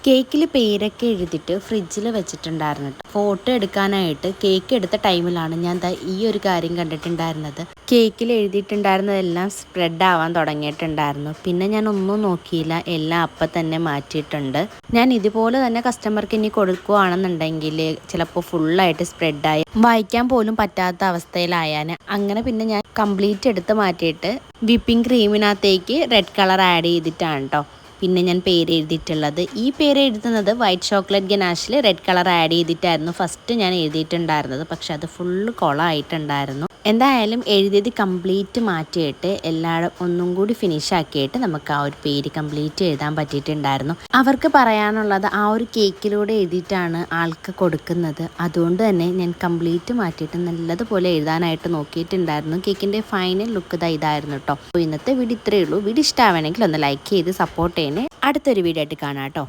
കേക്കിൽ പേരൊക്കെ എഴുതിയിട്ട് ഫ്രിഡ്ജിൽ വെച്ചിട്ടുണ്ടായിരുന്നു കേട്ടോ. ഫോട്ടോ എടുക്കാനായിട്ട് കേക്ക് എടുത്ത ടൈമിലാണ് ഞാൻ ഈ ഒരു കാര്യം കണ്ടിട്ടുണ്ടായിരുന്നത്. കേക്കിൽ എഴുതിയിട്ടുണ്ടായിരുന്നതെല്ലാം സ്പ്രെഡ് ആവാൻ തുടങ്ങിയിട്ടുണ്ടായിരുന്നു. പിന്നെ ഞാൻ ഒന്നും നോക്കിയില്ല, എല്ലാം അപ്പം തന്നെ മാറ്റിയിട്ടുണ്ട്. ഞാൻ ഇതുപോലെ തന്നെ കസ്റ്റമർക്ക് ഇനി കൊടുക്കുകയാണെന്നുണ്ടെങ്കിൽ ചിലപ്പോൾ ഫുള്ളായിട്ട് സ്പ്രെഡായി വായിക്കാൻ പോലും പറ്റാത്ത അവസ്ഥയിലായാൽ അങ്ങനെ പിന്നെ ഞാൻ കംപ്ലീറ്റ് എടുത്ത് മാറ്റിയിട്ട് വിപ്പിംഗ് ക്രീമിനകത്തേക്ക് റെഡ് കളർ ആഡ് ചെയ്തിട്ടാണ് കേട്ടോ പിന്നെ ഞാൻ പേര് എഴുതിയിട്ടുള്ളത്. ഈ പേര് എഴുതുന്നത് വൈറ്റ് ചോക്ലേറ്റ് ഗനാഷിൽ റെഡ് കളർ ആഡ് ചെയ്തിട്ടായിരുന്നു ഫസ്റ്റ് ഞാൻ എഴുതിയിട്ടുണ്ടായിരുന്നത്. പക്ഷെ അത് ഫുള്ള് കുളമായിട്ടുണ്ടായിരുന്നു. എന്തായാലും എഴുതിയത് കംപ്ലീറ്റ് മാറ്റിയിട്ട് എല്ലാവരും ഒന്നും കൂടി ഫിനിഷ് ആക്കിയിട്ട് നമുക്ക് ആ ഒരു പേര് കംപ്ലീറ്റ് എഴുതാൻ പറ്റിയിട്ടുണ്ടായിരുന്നു. അവർക്ക് പറയാനുള്ളത് ആ ഒരു കേക്കിലൂടെ എഴുതിയിട്ടാണ് ആൾക്ക് കൊടുക്കുന്നത്. അതുകൊണ്ട് തന്നെ ഞാൻ കംപ്ലീറ്റ് മാറ്റിയിട്ട് നല്ലതുപോലെ എഴുതാനായിട്ട് നോക്കിയിട്ടുണ്ടായിരുന്നു. കേക്കിൻ്റെ ഫൈനൽ ലുക്ക് ഇതായിരുന്നു കേട്ടോ. അപ്പോൾ ഇന്നത്തെ വീഡിയോ ഇത്രയേ ഉള്ളൂ. വീഡിയോ ഇഷ്ടമാണെങ്കിൽ ഒന്ന് ലൈക്ക് ചെയ്ത് സപ്പോർട്ട് ചെയ്യണേ. അടുത്തൊരു വീഡിയോ ആയിട്ട് കാണാം കേട്ടോ.